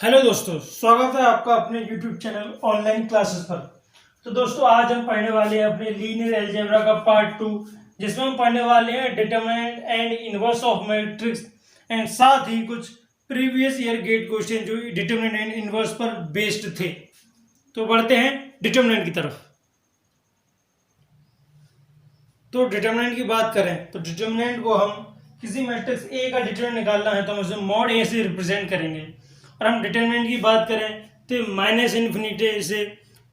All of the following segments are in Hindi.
हेलो दोस्तों, स्वागत है आपका अपने YouTube चैनल ऑनलाइन क्लासेस पर। तो दोस्तों, आज हम पढ़ने वाले हैं अपने लीनियर अलजेब्रा का पार्ट 2, जिसमें हम पढ़ने वाले हैं determinant and inverse of matrix and साथ ही कुछ प्रीवियस ईयर गेट क्वेश्चन जो डिटरमिनेंट एंड इनवर्स पर बेस्ड थे। तो बढ़ते हैं डिटरमिनेंट की तरफ। तो डिटरमिनेंट की बात करें तो डिटरमिनेंट को हम किसी मैट्रिक्स ए का डिटरमिनेंट निकालना है तो हम उसे मॉड ए से रिप्रेजेंट करेंगे। और हम डिटरमिनेंट की बात करें तो माइनस इन्फिनिटी से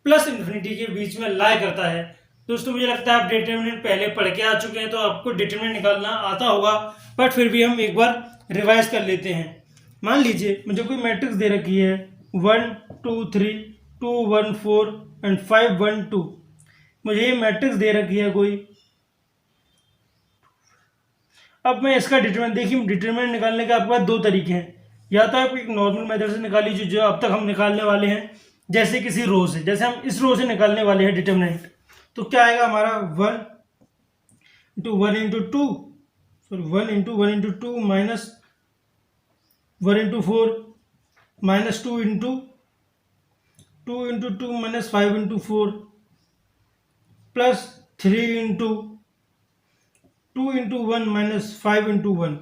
प्लस इन्फिनिटी के बीच में लाई करता है। दोस्तों, मुझे लगता है आप डिटरमिनेंट पहले पढ़ के आ चुके हैं तो आपको डिटरमिनेंट निकालना आता होगा, बट फिर भी हम एक बार रिवाइज कर लेते हैं। मान लीजिए मुझे कोई मैट्रिक्स दे रखी है 1 2 3 2 1 4 एंड 5 1 2। मुझे ये मैट्रिक्स दे रखी है कोई। अब मैं इसका डिटरमिनेंट, देखिए डिटरमिनेंट निकालने के आपके पास दो तरीके हैं। या तो आप एक नॉर्मल मेथड से निकाल लीजिए जो अब तक हम निकालने वाले हैं, जैसे किसी रो से, जैसे हम इस रो से निकालने वाले हैं डिटरमिनेंट। तो क्या आएगा हमारा 1 into 1 into 2, sorry 1 into 1 into 2 minus 1 into 4 minus 2 into 2 minus 5 into 4 plus 3 into 2 into 1 minus 5 into 1।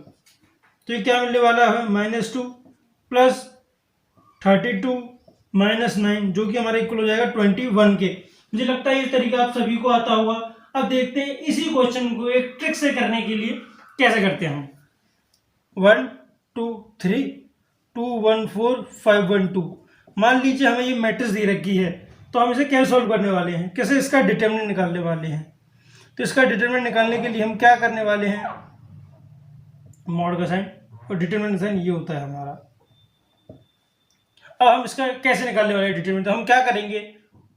तो ये क्या मिलने वाला है -2 प्लस 32 माइनस 9, जो कि हमारा इक्वल हो जाएगा 21 के। मुझे लगता है ये तरीका आप सभी को आता होगा। अब देखते हैं इसी क्वेश्चन को एक ट्रिक से करने के लिए कैसे करते हैं हम। 1 2 3 2 1 4 5 1 2। मान लीजिए हमें ये मैट्रिक्स दे रखी है, तो हम इसे कैसे सॉल्व करने वाले हैं, कैसे इसका डिटरमिनेंट निकालने वाले हैं। तो इसका डिटरमिनेंट निकालने के लिए हम क्या करने वाले हैं, मॉड का साइन और डिटरमिनेंट साइन ये होता है हमारा। अब हम इसका कैसे निकालने वाले हैं डिटरमिनेंट, तो हम क्या करेंगे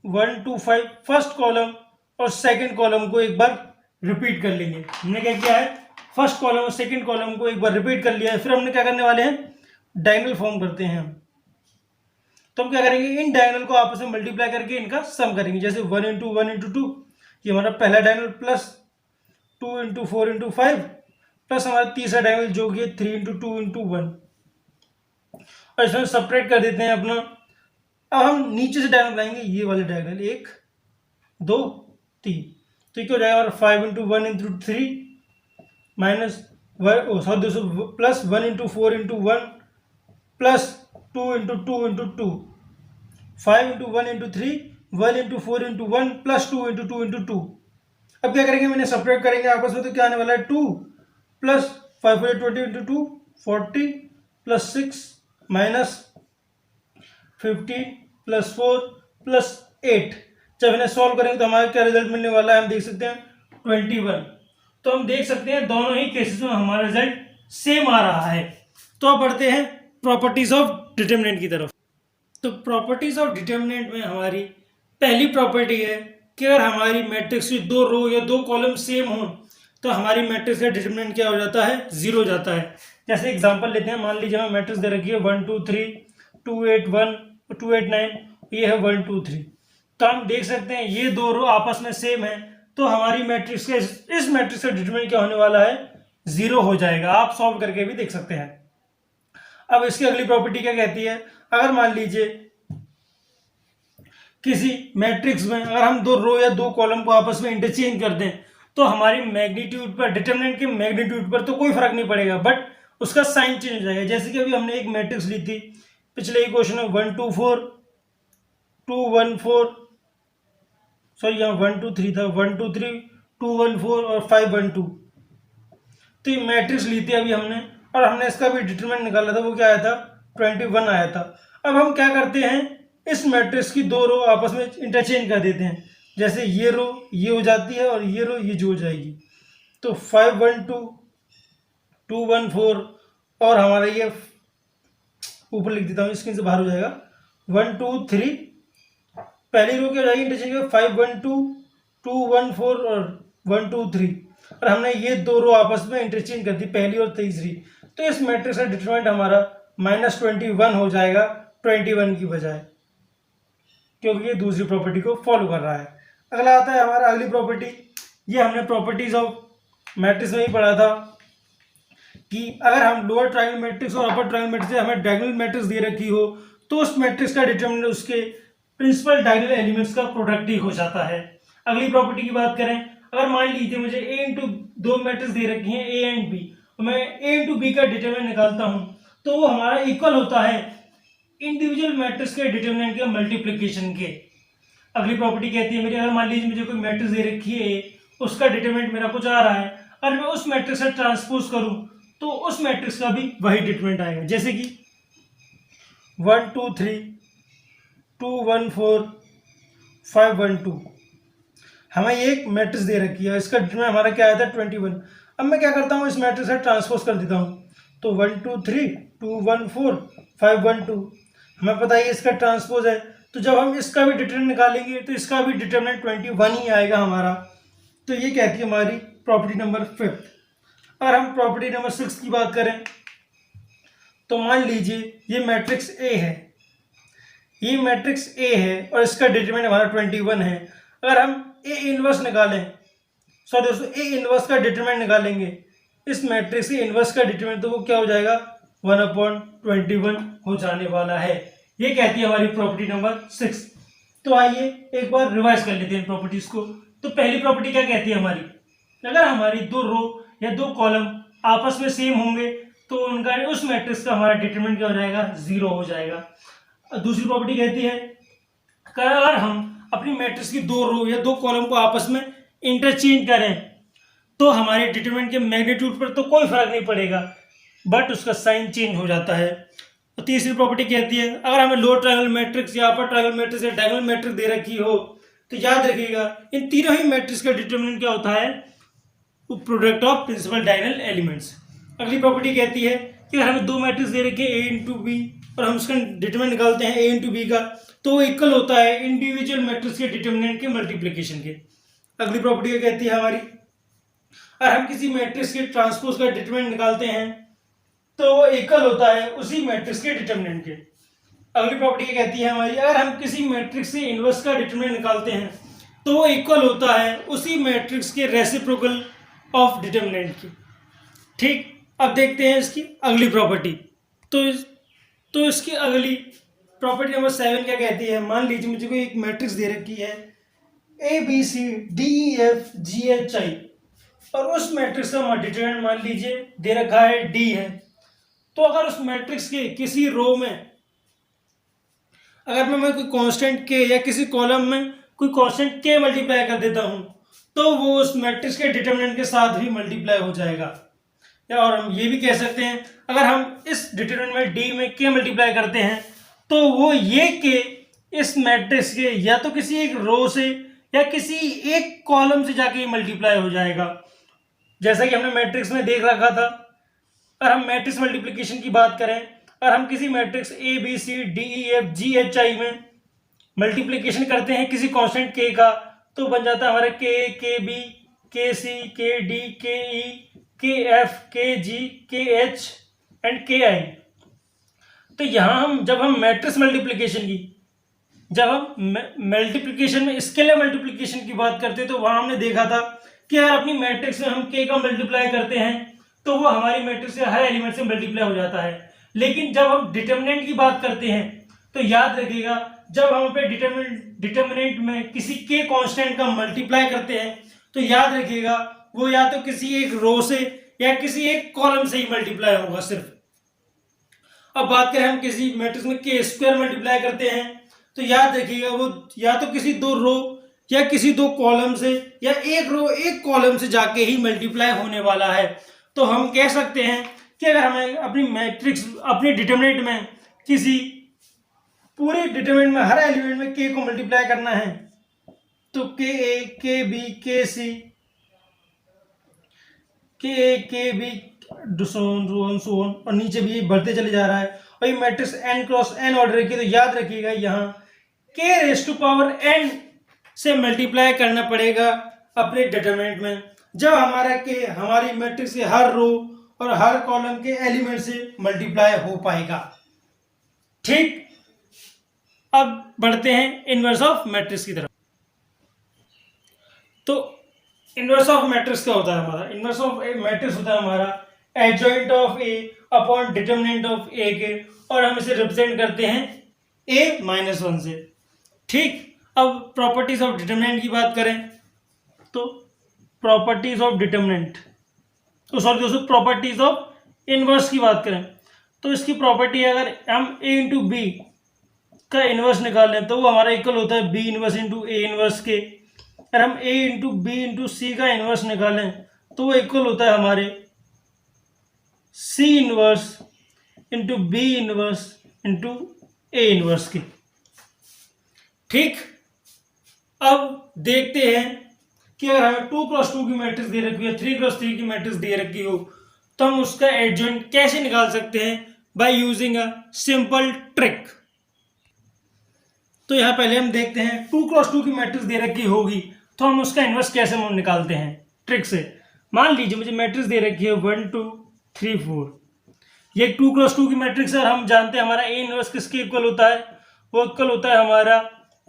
1 2 5 फर्स्ट कॉलम और सेकंड कॉलम को एक बार रिपीट कर लेंगे। हमने क्या किया है, फर्स्ट कॉलम और सेकंड कॉलम को एक बार रिपीट कर लिया है। फिर हमने क्या करने वाले हैं, डायगोनल फॉर्म करते हैं हम। तो हम क्या करेंगे, इन डायगोनल को आपस में मल्टीप्लाई करके इनका सम करेंगे। जैसे 1 इंटू 1 इंटू 2, ये हमारा पहला diagonal, plus 2 into 4 into 5 plus हमारा तीसरा डायगोनल जो कि 3 इंटू 2 इंटू 1। और इसमें सेपरेट कर देते हैं अपना। अब हम नीचे से डायगोनल बनाएंगे, ये वाले डायगोनल 1 2 3। तो ये क्या हो जाएगा हमारा 5 into 1 into 3 minus plus 1 into 4 into 1 plus 2 into 2 into 2, 5 into 1 into 3 1 into 4 into 1 plus 2 into 2 into 2। अब क्या करेंगे, मैंने सेपरेट करेंगे आपस में। तो क्या आने वाला है 2 plus 5 20 into 2 40 plus 6 minus 15 plus 4 plus 8। जब इन्हें सॉल्व करेंगे तो हमारा क्या रिजल्ट मिलने वाला है, हम देख सकते हैं 21। तो हम देख सकते हैं दोनों ही केसेस में हमारा रिजल्ट सेम आ रहा है। तो अब बढ़ते हैं प्रॉपर्टीज ऑफ डिटरमिनेंट की तरफ। तो प्रॉपर्टीज ऑफ डिटरमिनेंट में हमारी पहली प्रॉपर्टी है कि अगर हमारी मैट्रिक्स की दो रो या दो कॉलम सेम हो तो हमारी मैट्रिक्स का डिटरमिनेंट क्या हो जाता है, 0 हो जाता है। जैसे एग्जांपल लेते हैं, मान लीजिए हमें मैट्रिक्स दे रखी है 1 2 3 2 8 1 2 8 9, ये है 1 2 3। तो हम देख सकते हैं ये दो रो आपस में सेम है, तो हमारी मैट्रिक्स का इस मैट्रिक्स का डिटरमिनेंट क्या होने वाला है, 0 हो जाएगा। आप सॉल्व करके भी देख सकते हैं। अब इसकी अगली प्रॉपर्टी क्या कहती है, अगर मान लीजिए किसी मैट्रिक्स में अगर हम दो रो या दो कॉलम को आपस में इंटरचेंज कर दें तो हमारी मैग्नीट्यूड पर, डिटरमिनेंट के मैग्नीट्यूड पर तो कोई फर्क नहीं पड़ेगा, बट उसका साइन चेंज हो जाएगा। जैसे कि अभी हमने एक मैट्रिक्स ली थी पिछले ही क्वेश्चन में 1 2 4 2 1 4, सॉरी यहाँ 1 2 3 था, 1 2 3 2 1 4 और 5 1 2। तो ये मैट्रिक्स ली थी अभी हमने, और हमने इसका भी डिटरमिनेंट निकाला था, वो क्या आया था 21 आया था। अब हम क्या करते हैं, इस मैट्रिक्स की दो रो आपस में इंटरचेंज कर देते हैं। जैसे ये रो ये हो जाती है और ये रो ये जो हो जाएगी। तो 5 1 2 2 1 4 और हमारा ये ऊपर लिख देता हूँ, स्क्रीन से बाहर हो जाएगा 1 2 3। पहली रो क्या हो जाएगी इंटरचेंज, 5 1 2 2 1 4 और 1 2 3। और हमने ये दो रो आपस में इंटरचेंज कर दी, पहली और तीसरी। तो इस मैट्रिक्स का डिटरमिनेंट हमारा -21 हो जाएगा 21 की बजाय, क्योंकि ये दूसरी प्रॉपर्टी को फॉलो कर रहा है। अगला आता है हमारा अगली प्रॉपर्टी। ये हमने प्रॉपर्टीज ऑफ मैट्रिक्स में ही पढ़ा था कि अगर हम लोअर ट्रायंगल मैट्रिक्स और अपर ट्रायंगल मैट्रिक्स से हमें डायगोनल मैट्रिक्स दे रखी हो तो उस मैट्रिक्स का डिटरमिनेंट उसके प्रिंसिपल डायगोनल एलिमेंट्स का प्रोडक्ट ही हो जाता है। अगली प्रॉपर्टी की बात करें, अगर मान लीजिए मुझे ए इंटू दो मैट्रिक्स दे रखी हैं ए एंड बी, तो मैं ए इंटू बी का डिटरमिनेंट निकालता हूं तो वो हमारा इक्वल होता है इंडिविजुअल मैट्रिक्स के डिटरमिनेंट के मल्टीप्लिकेशन के। अगली प्रॉपर्टी कहती है मेरी, अगर मान लीजिए मुझे कोई मैट्रिक्स दे रखी है ए, उसका डिटरमिनेंट मेरा कुछ आ रहा है, अगर मैं उस मैट्रिक्स से ट्रांसपोज करूं तो उस मैट्रिक्स का भी वही डिटरमिनेंट आएगा। जैसे कि 1 2 3 2 1 4 5 1 2, हमें ये एक मैट्रिक्स दे रखी है, इसका डिटरमिनेंट हमारा क्या आया था 21। अब मैं क्या करता हूँ, इस मैट्रिक्स से ट्रांसपोज कर देता हूँ, तो 1 2 3 2 1 4 5 1 2, हमें पता है इसका ट्रांसपोज है, तो जब हम इसका भी डिटरमिनेंट निकालेंगे तो इसका भी डिटरमिनेंट 21 ही आएगा हमारा। तो ये कहती है हमारी प्रॉपर्टी नंबर 5। अगर हम प्रॉपर्टी नंबर 6 की बात करें, तो मान लीजिए ये मैट्रिक्स ए है, ये मैट्रिक्स ए है और इसका डिटरमिनेंट हमारा 21 है। अगर हम ए इनवर्स निकालें, सॉरी दोस्तों, ए इनवर्स का डिटरमिनेंट निकालेंगे इस मैट्रिक्स के इनवर्स का डिटरमिनेंट, तो वो क्या हो जाएगा 1/21 हो जाने वाला है। ये कहती है हमारी प्रॉपर्टी नंबर 6। तो आइए एक बार रिवाइज कर लेते हैं प्रॉपर्टीज को। तो पहली प्रॉपर्टी क्या कहती है हमारी, अगर हमारी दो रो या दो कॉलम आपस में सेम होंगे तो उनका उस मैट्रिक्स का हमारा डिटरमिनेंट क्या हो जाएगा 0 हो जाएगा। दूसरी प्रॉपर्टी कहती है अगर हम अपनी मैट्रिक्स की दो रो या दो कॉलम को आपस में इंटरचेंज करें तो हमारे डिटरमिनेंट के मैग्नीट्यूड पर तो कोई फर्क नहीं पड़ेगा, बट उसका साइन चेंज हो जाता है। तो तीसरी प्रॉपर्टी कहती है अगर हमें लोअर ट्रायंगल मैट्रिक्स या अपर ट्रायंगल मैट्रिक्स या डायगोनल मैट्रिक्स दे रखी हो तो याद रखिएगा इन तीनों ही मैट्रिक्स का डिटरमिनेंट क्या होता है, product of principal diagonal elements. अगली प्रॉपर्टी कहती है कि अगर हमें दो मैट्रिक्स दे रखे ए इंटू बी और हम उसका डिटरमिनेंट निकालते हैं ए इंटू बी का, तो वो इक्वल होता है इंडिविजुअल मैट्रिक्स के डिटरमिनेंट के मल्टीप्लिकेशन के। अगली प्रॉपर्टी क्या कहती है हमारी, अगर हम किसी मैट्रिक्स के ट्रांसपोज का डिटरमिनेंट निकालते हैं तो वो इक्वल होता है उसी मैट्रिक्स के डिटरमिनेंट के। अगली प्रॉपर्टी क्या कहती है हमारी, अगर हम किसी मैट्रिक्स से इनवर्स का डिटरमिनेंट निकालते हैं तो वो इक्वल होता है उसी मैट्रिक्स के रेसिप्रोकल ऑफ डिटरमिनेंट की। ठीक, अब देखते हैं इसकी अगली प्रॉपर्टी। तो इसकी अगली प्रॉपर्टी नंबर 7 क्या कहती है, मान लीजिए मुझे कोई एक मैट्रिक्स दे रखी है A B C D E F G H I और उस मैट्रिक्स का डिटरमिनेंट मान लीजिए दे रखा है डी है। तो अगर उस मैट्रिक्स के किसी रो में अगर मैं कोई कांस्टेंट के या किसी कॉलम में कोई कांस्टेंट के मल्टीप्लाई कर देता हूं तो वो उस मैट्रिक्स के डिटरमिनेंट के साथ भी मल्टीप्लाई हो जाएगा। या और हम ये भी कह सकते हैं अगर हम इस डिटरमिनेंट में डी में के मल्टीप्लाई करते हैं तो वो ये के इस मैट्रिक्स के या तो किसी एक रो से या किसी एक कॉलम से जाके मल्टीप्लाई हो जाएगा। जैसा कि हमने मैट्रिक्स में देख रखा था, अगर हम मैट्रिक्स मल्टीप्लिकेशन की बात करें, अगर हम किसी matrix A B C D E F G H I में मल्टीप्लिकेशन करते हैं किसी कांस्टेंट के का, तो बन जाता है हमारा के बी के सी के डी के ई के एफ के जी के एच एंड के आई। तो यहां हम जब हम मैट्रिक्स मल्टीप्लिकेशन की जब हम मल्टीप्लिकेशन में स्केलर मल्टीप्लिकेशन की बात करते तो वहां हमने देखा था कि यार अपनी मैट्रिक्स में हम के का मल्टीप्लाई करते हैं तो वो हमारी मैट्रिक्स के हर एलिमेंट से मल्टीप्लाई हो जाता है। लेकिन जब हम डिटरमिनेंट की बात करते हैं तो याद रखिएगा जब हम अपने डिटरमिनेंट में किसी के कांस्टेंट का मल्टीप्लाई करते हैं तो याद रखिएगा वो या तो किसी एक रो से या किसी एक कॉलम से ही मल्टीप्लाई होगा सिर्फ। अब बात करें हम किसी मैट्रिक्स में के स्क्वायर मल्टीप्लाई करते हैं तो याद रखिएगा वो या तो किसी दो रो या किसी दो कॉलम से या एक रो एक कॉलम से जाके ही मल्टीप्लाई होने वाला है। तो हम कह सकते हैं कि अगर हमें अपनी मैट्रिक्स अपने डिटरमिनेंट में किसी पूरे डिटरमिनेंट में हर एलिमेंट में के को मल्टीप्लाई करना है तो के ए के बी के सी के ए के बी सोन और नीचे भी बढ़ते चले जा रहा है और ये matrix n cross n order की। तो याद रखिएगा यहाँ k raise to power n से मल्टीप्लाई करना पड़ेगा अपने डिटरमिनेंट में जब हमारा के हमारी मैट्रिक्स के हर रो और हर कॉलम के एलिमेंट से मल्टीप्लाई हो पाएगा। ठीक, अब बढ़ते हैं इनवर्स ऑफ मैट्रिक्स की तरफ। तो इनवर्स ऑफ मैट्रिक्स क्या होता है हमारा, इनवर्स ऑफ मैट्रिक्स होता है हमारा adjoint of A upon determinant of A के, और हम इसे रिप्रेजेंट करते हैं ए माइनस वन से। ठीक, अब प्रॉपर्टीज ऑफ डिटर्मिनेंट की बात करें तो प्रॉपर्टीज ऑफ डिटर्मिनेंट, तो सॉरी दोस्तों, प्रॉपर्टीज ऑफ इनवर्स की बात करें तो इसकी प्रॉपर्टी अगर हम ए इंटू बी का इनवर्स निकाल लें तो वो हमारा इक्वल होता है B inverse into A inverse के। अगर हम A into B into C का इनवर्स निकालें तो वो इक्वल होता है हमारे C inverse into B inverse into A inverse के। ठीक, अब देखते हैं कि अगर हमें 2x2 की मैट्रिक्स दे रखी है, 3x3 की मैट्रिक्स दे रखी हो तो हम उसका एडजॉइंट कैसे निकाल सकते हैं by using a simple trick. तो यहां पहले हम देखते हैं 2x2 की मैट्रिक्स दे रखी होगी तो हम उसका इनवर्स कैसे निकालते हैं ट्रिक से। मान लीजिए मुझे मैट्रिक्स दे रखी है 1 2 3 4, ये 2x2 की मैट्रिक्स है और हम जानते हैं हमारा ए इनवर्स किसके इक्वल होता है, वो इक्वल होता है हमारा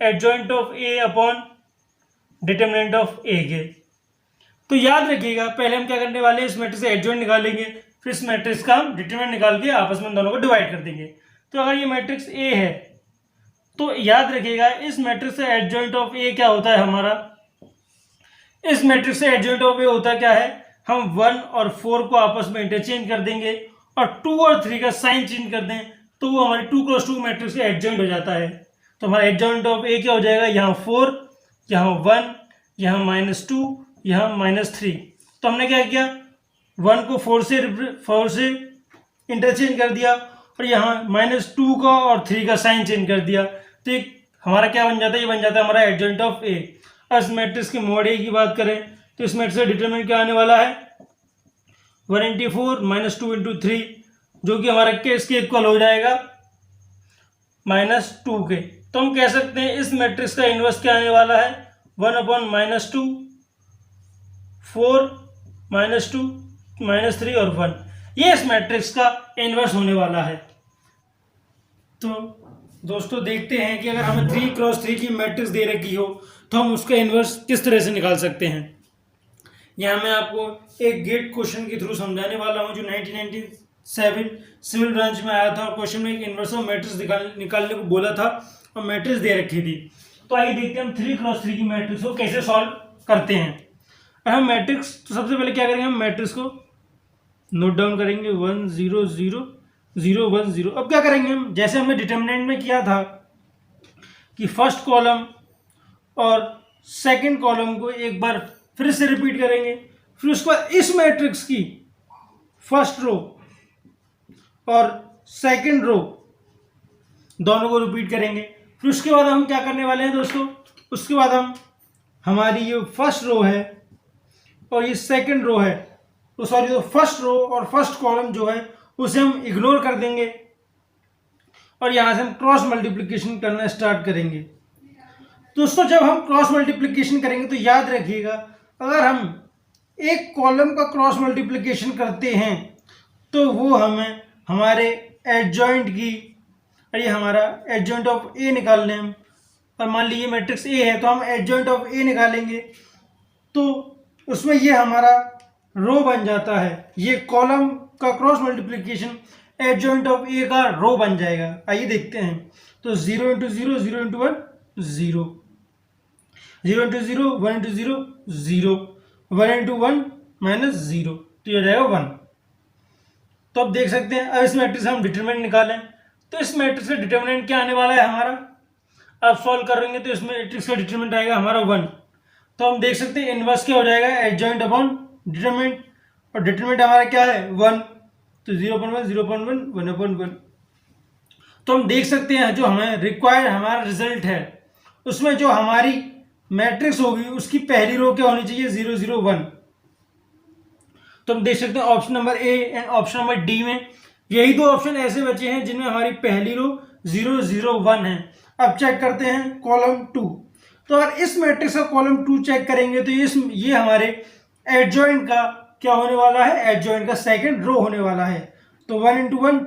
adjoint of A upon determinant of A के। तो याद रखिएगा पहले हम क्या करने वाले हैं, इस मैट्रिक्स से एडजॉइंट निकालेंगे, फिर इस मैट्रिक्स का हम डिटर्मिनेंट निकाल के आपस में दोनों को डिवाइड कर देंगे। तो अगर ये मैट्रिक्स ए है तो याद रखिएगा इस मैट्रिक्स से एडजॉइंट ऑफ ए क्या होता है हमारा, इस मैट्रिक्स से एडजॉइंट ऑफ ए होता क्या है, हम 1 और 4 को आपस में इंटरचेंज कर देंगे और 2 और 3 का साइन चेंज कर दें तो वो हमारी 2x2 मैट्रिक्स से एडजॉइंट हो जाता है। तो हमारा एडजॉइंट ऑफ ए क्या हो जाएगा, यहाँ 4, यहाँ 1, यहाँ -2, यहाँ -3। तो हमने क्या किया, 1 को 4 से इंटरचेंज कर दिया और यहाँ -2 का और 3 का साइन चेंज कर दिया। तो एक हमारा क्या बन जाता है, ये बन जाता है हमारा एडजॉइंट ऑफ ए। इस मैट्रिक्स के मॉड ए की बात करें तो इस मैट्रिक्स का डिटरमिनेंट क्या आने वाला है 1/4 -2 × 3, जो कि हमारा इसके इक्वल हो जाएगा -2 के। तो हम कह सकते हैं इस मैट्रिक्स का इनवर्स क्या आने वाला है 1/-2, 4, -2, -3 और 1, ये इस मैट्रिक्स का इनवर्स होने वाला है। तो दोस्तों देखते हैं कि अगर हमें 3x3 की मैट्रिक्स दे रखी हो तो हम उसका इनवर्स किस तरह से निकाल सकते हैं। यहाँ मैं आपको एक गेट क्वेश्चन के थ्रू समझाने वाला हूँ जो 1997 सिविल ब्रांच में आया था और क्वेश्चन में एक इनवर्स ऑफ मैट्रिक्स निकालने को बोला था और मैट्रिक्स दे रखी थी। तो आइए देखते हैं हम 3x3 की मैट्रिक्स को कैसे सॉल्व करते हैं। अगर हम मैट्रिक्स, तो सबसे पहले क्या करेंगे, हम मैट्रिक्स को नोट डाउन करेंगे 1 0 0 0 1 0। अब क्या करेंगे हम, जैसे हमने डिटर्मिनेंट में किया था कि फर्स्ट कॉलम और सेकंड कॉलम को एक बार फिर से रिपीट करेंगे, फिर उसके बाद इस मैट्रिक्स की फर्स्ट रो और सेकंड रो दोनों को रिपीट करेंगे। फिर उसके बाद हम क्या करने वाले हैं दोस्तों, उसके बाद हम हमारी ये फर्स्ट रो है और ये सेकंड रो है, तो सॉरी तो फर्स्ट रो और फर्स्ट कॉलम जो है उसे हम इग्नोर कर देंगे और यहां से हम क्रॉस मल्टीप्लिकेशन करना स्टार्ट करेंगे। दोस्तों जब हम क्रॉस मल्टीप्लिकेशन करेंगे तो याद रखिएगा अगर हम एक कॉलम का क्रॉस मल्टीप्लिकेशन करते हैं तो वो हमें हमारे एडजॉइंट की, ये हमारा एडजॉइंट ऑफ ए निकाल लें हम, और मान लीजिए मैट्रिक्स ए है तो हम एडजॉइंट ऑफ ए निकालेंगे तो उसमें ये हमारा रो बन जाता है, ये कॉलम का क्रॉस मल्टीप्लिकेशन एडजॉइंट ऑफ ए का रो बन जाएगा। आइए देखते हैं, तो 0 × 0 0 × 1 0, 0 × 0 1 × 0 0, 1 × 1 -0, तो ये जाएगा 1। तो अब देख सकते हैं, अब इस मैट्रिक्स से हम डिटरमिनेंट निकालें तो इस मैट्रिक्स का डिटरमिनेंट क्या आने वाला है हमारा, अब सॉल्व करेंगे तो इस मैट्रिक्स का डिटरमिनेंट आएगा हमारा 1। तो हम देख सकते हैं इनवर्स क्या हो जाएगा एडजॉइंट अपॉन डिटरमिनेंट, और डिटरमिनेंट हमारा क्या है 1, तो 0.1 0.1 1/1। तो हम देख सकते हैं जो हमें रिक्वायर्ड हमारा रिजल्ट है उसमें जो हमारी मैट्रिक्स होगी उसकी पहली रो क्या होनी चाहिए 0 0 1। तो हम देख सकते हैं option number A and option number D में यही दो ऑप्शन ऐसे बचे हैं जिनमें हमारी पहली रो 0 0 1 है। अब चेक करते हैं कॉलम 2, तो अगर इस मैट्रिक्स का कॉलम 2 चेक करेंगे तो ये हमारे एडजॉइंट का क्या होने वाला है, एडजॉइंट का सेकंड रो होने वाला है। तो 1 × 1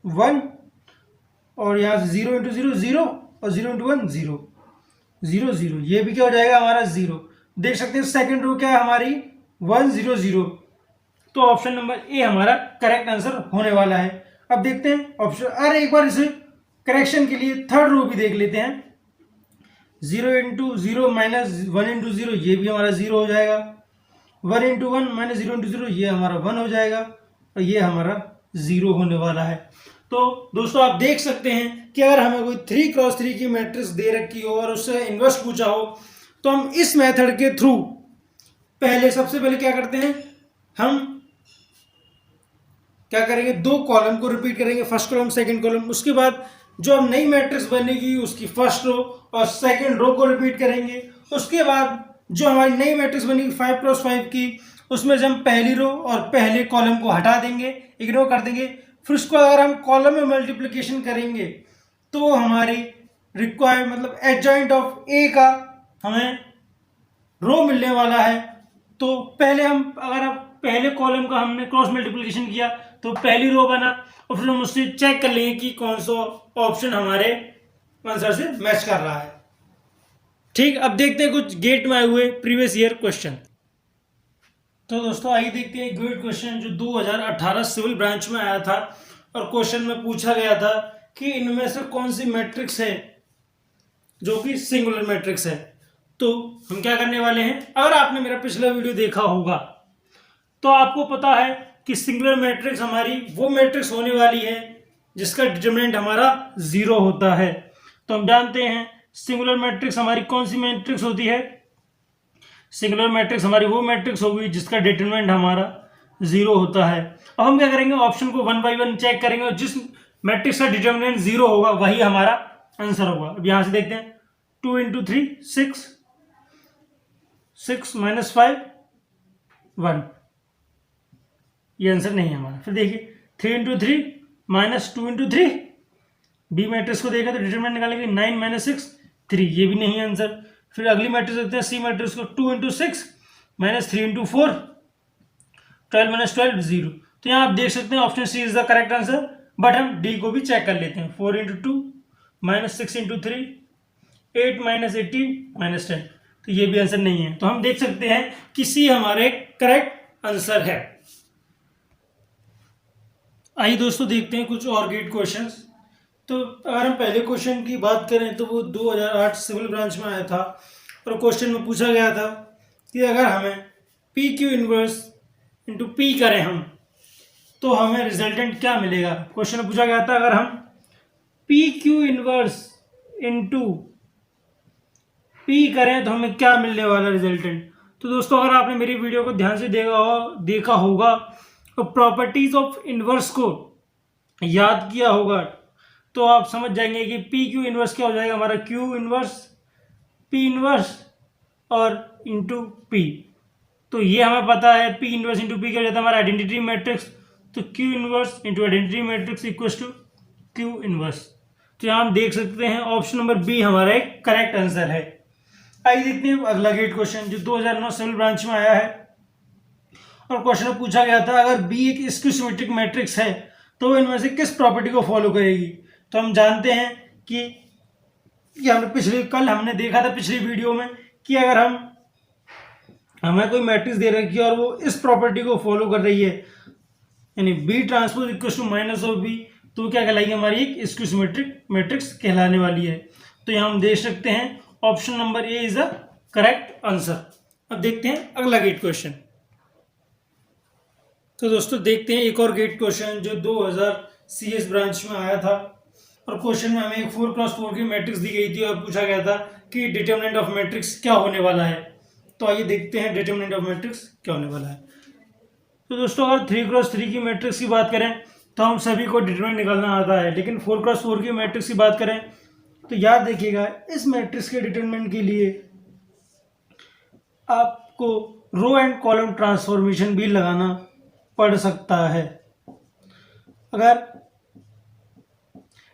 1 और यहाँ 0 × 0 0 और 0 × 1 0 0 0, ये भी क्या हो जाएगा हमारा 0। देख सकते हैं सेकंड रो क्या है हमारी 1 0 0, तो ऑप्शन नंबर ए हमारा करेक्ट आंसर होने वाला है। अब देखते हैं ऑप्शन, अरे एक बार इसे करेक्शन के लिए थर्ड रो भी देख लेते हैं। 0 इंटू 0 माइनस 1 इंटू 0, ये भी हमारा 0 हो जाएगा। 1 इंटू 1 माइनस 0 इंटू 0, ये हमारा 1 हो जाएगा और ये हमारा 0 होने वाला है। तो दोस्तों आप देख सकते हैं कि अगर हमें कोई 3x3 की मैट्रिक्स दे रखी हो और उससे इन्वर्स पूछा हो तो हम इस मेथड के थ्रू सबसे पहले क्या करते हैं, हम क्या करेंगे, दो कॉलम को रिपीट करेंगे, फर्स्ट कॉलम सेकंड कॉलम। उसके बाद जो अब नई मैट्रिक्स बनेगी उसकी फर्स्ट रो और सेकंड रो को रिपीट करेंगे। उसके बाद जो हमारी नई मैट्रिक्स बनेगी 5x5 की, उसमें से हम पहली रो और पहले कॉलम को हटा देंगे, इग्नोर कर देंगे। फिर उसको अगर हम कॉलम में मल्टीप्लिकेशन करेंगे तो हमारी रिक्वायर्ड मतलब एडजॉइंट ऑफ ए का हमें रो मिलने वाला है। तो पहले हम अगर आप पहले कॉलम का हमने क्रॉस मल्टीप्लिकेशन किया तो पहली रो बना और फिर हम उससे चेक कर लेंगे कि कौन सा ऑप्शन हमारे आंसर से मैच कर रहा है। ठीक, अब देखते हैं कुछ गेट में आए हुए प्रीवियस ईयर क्वेश्चन। तो दोस्तों आइए देखते हैं गेट क्वेश्चन जो 2018 सिविल ब्रांच में आया था और क्वेश्चन में पूछा गया था कि इनमें से कौन सी मैट्रिक्स है जो कि सिंगुलर मैट्रिक्स है। तो हम क्या करने वाले हैं, अगर आपने मेरा पिछला वीडियो देखा होगा तो आपको पता है कि सिंगुलर मैट्रिक्स हमारी वो मैट्रिक्स होने वाली है जिसका डिटरमिनेंट हमारा 0 होता है। तो हम जानते हैं सिंगुलर मैट्रिक्स हमारी कौन सी मैट्रिक्स होती है, सिंगुलर मैट्रिक्स हमारी वो मैट्रिक्स होगी जिसका डिटरमिनेंट हमारा 0 होता है। अब हम क्या करेंगे, ऑप्शन को 1 बाय 1 चेक करेंगे और जिस मैट्रिक्स का डिटरमिनेंट 0 होगा वही हमारा आंसर होगा। अब यहां से देखते हैं 2 इंटू 3 6, 6 माइनस 5 1, ये आंसर नहीं है हमारा। फिर देखिए 3 into 3 minus 2 into 3, B matrix को देखा तो डिटरमिनेंट निकालेंगे 9 माइनस 6 3, ये भी नहीं है आंसर। फिर अगली मैट्रिक्स देखते हैं सी मैट्रिक्स को 2 इंटू 6 माइनस 3 इंटू 4 12 माइनस 12 0। तो यहाँ आप देख सकते हैं option C is the correct answer, but हम डी को भी चेक कर लेते हैं। 4 into 2 minus 6 into 3 8 minus 18 minus 10, तो ये भी आंसर नहीं है। तो हम देख सकते हैं कि सी हमारे करेक्ट आंसर है। आइए दोस्तों देखते हैं कुछ और गेट क्वेश्चंस। तो अगर हम पहले क्वेश्चन की बात करें तो वो 2008 सिविल ब्रांच में आया था और क्वेश्चन में पूछा गया था कि अगर हमें P Q inverse into P करें हम तो हमें रिजल्टेंट क्या मिलेगा। क्वेश्चन में पूछा गया था अगर हम P Q inverse into P करें तो हमें क्या मिलने वाला रिजल्टेंट। तो दोस्तों अगर आपने मेरी वीडियो को ध्यान से देखा होगा तो प्रॉपर्टीज ऑफ इनवर्स को याद किया होगा तो आप समझ जाएंगे कि पी क्यू इनवर्स क्या हो जाएगा हमारा, क्यू इनवर्स पी इनवर्स और इंटू पी। तो ये हमें पता है पी इनवर्स इंटू पी क्या हो जाता है हमारा आइडेंटिटी मैट्रिक्स, तो Q inverse into identity matrix equals to Q inverse. तो यहाँ हम देख सकते हैं ऑप्शन नंबर बी हमारा एक करेक्ट आंसर है। आइए देखते हैं अगला गेट क्वेश्चन जो 2009 सिविल ब्रांच में आया है और क्वेश्चन में पूछा गया था अगर बी एक स्क्यू सिमेट्रिक मैट्रिक्स है तो इनमें से किस प्रॉपर्टी को फॉलो करेगी। तो हम जानते हैं कि हमने देखा था पिछली वीडियो में कि अगर हमें कोई मैट्रिक्स दे रखी है और वो इस प्रॉपर्टी को फॉलो कर रही है यानी B transpose equal to minus of B, तो क्या कहलाएगी हमारी एक स्क्यू सिमेट्रिक मैट्रिक्स कहलाने वाली है। तो यहाँ हम देख सकते हैं option number A is the correct answer. अब देखते हैं अगला गेट क्वेश्चन। तो दोस्तों देखते हैं एक और गेट क्वेश्चन जो 2000 CS ब्रांच में आया था और क्वेश्चन में हमें एक 4x4 की मैट्रिक्स दी गई थी और पूछा गया था कि डिटरमिनेंट ऑफ मैट्रिक्स क्या होने वाला है। तो आइए देखते हैं डिटरमिनेंट ऑफ मैट्रिक्स क्या होने वाला है। तो दोस्तों अगर 3x3 की मैट्रिक्स की बात करें तो हम सभी को डिटरमिनेंट निकालना आता है, लेकिन 4x4 की मैट्रिक्स की बात करें तो याद रखिएगा इस मैट्रिक्स के डिटरमिनेंट के लिए आपको रो एंड कॉलम ट्रांसफॉर्मेशन भी लगाना पड़ सकता है। अगर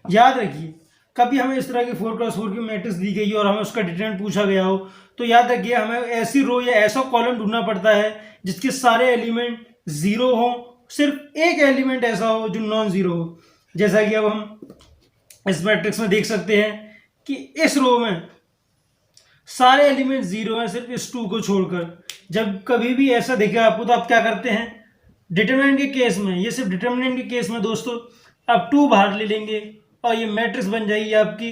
याद रखिए कभी हमें इस तरह की 4x4 की मैट्रिक्स दी गई और हमें उसका डिटरमिनेंट पूछा गया हो तो याद रखिए हमें ऐसी रो या ऐसा कॉलम ढूंढना पड़ता है जिसके सारे एलिमेंट 0 हो, सिर्फ एक एलिमेंट ऐसा हो जो नॉन जीरो हो। जैसा कि अब हम इस मैट्रिक्स में देख सकते हैं कि इस रो में सारे एलिमेंट 0 हैं सिर्फ इस 2 को छोड़कर। जब कभी भी ऐसा दिखे आपको तो आप क्या करते हैं, डिटरमिनेंट के केस में, ये सिर्फ डिटरमिनेंट के केस में दोस्तों आप 2 बाहर ले लेंगे और ये मैट्रिक्स बन जाएगी आपकी,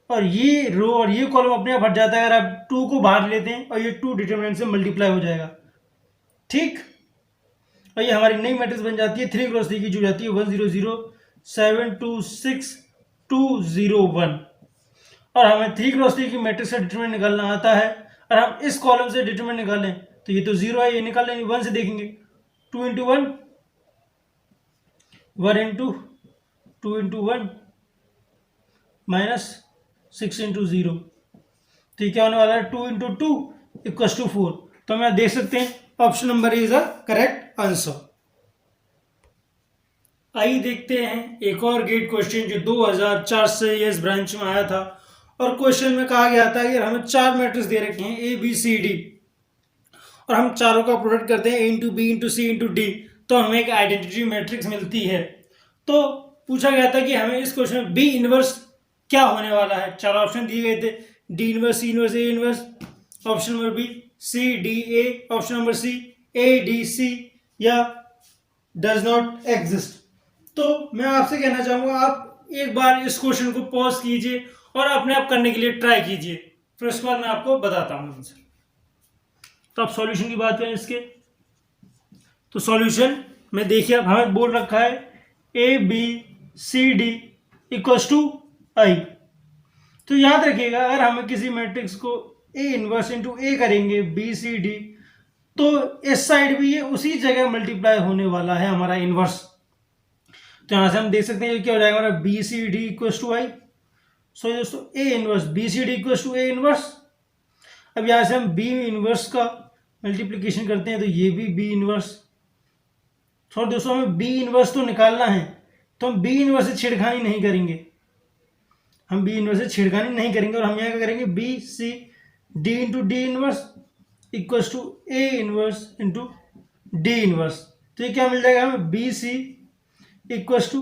और ये रो और ये कॉलम अपने आप हट जाता है अगर आप 2 को बाहर लेते हैं, और ये 2 डिटरमिनेंट से मल्टीप्लाई हो जाएगा। ठीक, और ये हमारी नई मैट्रिक्स बन जाती है 3 क्रॉस 3 की, जो जाती है 1 0 0 7 2 6 2 0 1। और हमें 3 क्रॉस 3 की मैट्रिक्स से डिटरमिनेंट निकालना आता है, और हम इस कॉलम से डिटरमिनेंट निकालें तो ये तो 0 है, ये निकाल लेंगे 1 से देखेंगे, 2 into 1 1 into 2 into 1 minus 6 into 0, तो ये क्या होने वाला है 2 इंटू 2 इक्वल्स टू 4। तो हम यहाँ देख सकते हैं option number is a correct answer. आइए देखते हैं एक और गेट क्वेश्चन जो 2004 से इस ब्रांच में आया था, और क्वेश्चन में कहा गया था कि हमें 4 मैट्रिक्स दे रखे हैं ए बी सी डी, और हम चारों का प्रोडक्ट करते हैं ए इंटू बी इंटू सी इंटू डी, तो हमें एक आइडेंटिटी मैट्रिक्स मिलती है। तो पूछा गया था कि हमें इस क्वेश्चन में बी इनवर्स क्या होने वाला है। 4 ऑप्शन दिए गए थे, D inverse, C inverse, A inverse, option number B C D A, option number C A D C, या डज नॉट एग्जिस्ट। तो मैं आपसे कहना चाहूंगा आप एक बार इस क्वेश्चन को पॉज कीजिए और अपने आप करने के लिए ट्राई कीजिए, फिर उसके बाद मैं आपको बताता हूँ आंसर। तो अब सॉल्यूशन की बात करें इसके, तो सॉल्यूशन में देखिए अब हमें बोल रखा है A B C D equals to I. तो याद रखिएगा अगर हमें किसी मैट्रिक्स को ए इनवर्स इंटू ए करेंगे बी सी डी, तो इस साइड भी ये उसी जगह मल्टीप्लाई होने वाला है हमारा इनवर्स। तो यहां से हम देख सकते हैं क्या हो जाएगा हमारा B C D equals to I. So दोस्तों A inverse B C D equals to A inverse. अब यहां से हम बी इनवर्स का मल्टीप्लिकेशन करते हैं तो ये भी बी इनवर्स। थोड़ा दोस्तों हमें बी इनवर्स तो निकालना है, तो हम बी इनवर्स से छेड़खानी नहीं करेंगे, हम बी इनवर्स से छेड़खानी नहीं करेंगे, और हम यहाँ क्या करेंगे B C D into D inverse equals to A inverse into D inverse. तो ये क्या मिल जाएगा हमें B C equals to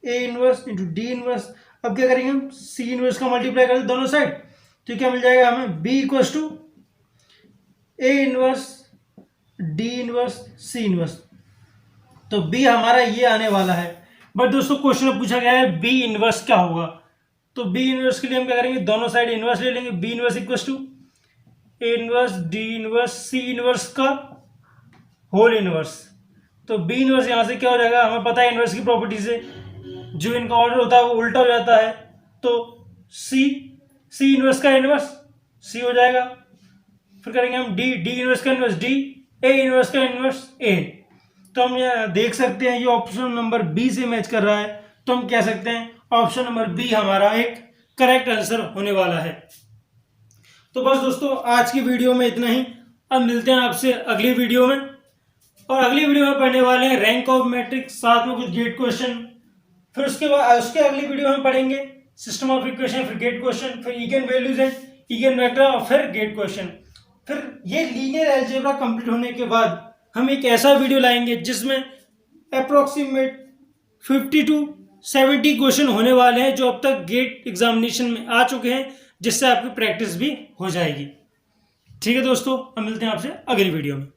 A inverse into D inverse. अब क्या करेंगे हम सी इनवर्स का मल्टीप्लाई करें दोनों साइड, तो क्या मिल जाएगा हमें B equals to A inverse D inverse C inverse. तो बी हमारा ये आने वाला है। बट दोस्तों क्वेश्चन में पूछा गया है बी इनवर्स क्या होगा, तो बी इनवर्स के लिए हम क्या करेंगे दोनों साइड इनवर्स ले लेंगे, B inverse equals to A inverse D inverse C inverse का होल इनवर्स। तो बी इनवर्स यहाँ से क्या हो जाएगा, हमें पता है इनवर्स की प्रॉपर्टी से जो इनका ऑर्डर होता है वो उल्टा हो जाता है, तो सी इनवर्स का इनवर्स सी हो जाएगा। फिर करेंगे हम डी इनवर्स का इनवर्स डी, ए इनवर्स का इनवर्स ए। तो हम यहाँ देख सकते हैं ये ऑप्शन नंबर बी से मैच कर रहा है, तो हम कह सकते हैं ऑप्शन नंबर बी हमारा एक करेक्ट आंसर होने वाला है। तो बस दोस्तों आज की वीडियो में इतना ही। अब मिलते हैं आपसे अगली वीडियो में, और अगली वीडियो में पढ़ने वाले हैं रैंक ऑफ मैट्रिक्स, साथ में कुछ गेट क्वेश्चन, फिर उसके अगली वीडियो में पढ़ेंगे सिस्टम ऑफ इक्वेशन, फिर गेट क्वेश्चन, फिर eigen values and eigen vector, और फिर गेट क्वेश्चन। फिर ये लीनियर अलजेब्रा कंप्लीट होने के बाद हम एक ऐसा वीडियो लाएंगे जिसमें अप्रोक्सीमेट 50 to 70 क्वेश्चन होने वाले हैं जो अब तक गेट एग्जामिनेशन में आ चुके हैं, जिससे आपकी प्रैक्टिस भी हो जाएगी। ठीक है दोस्तों, हम मिलते हैं आपसे अगली वीडियो में।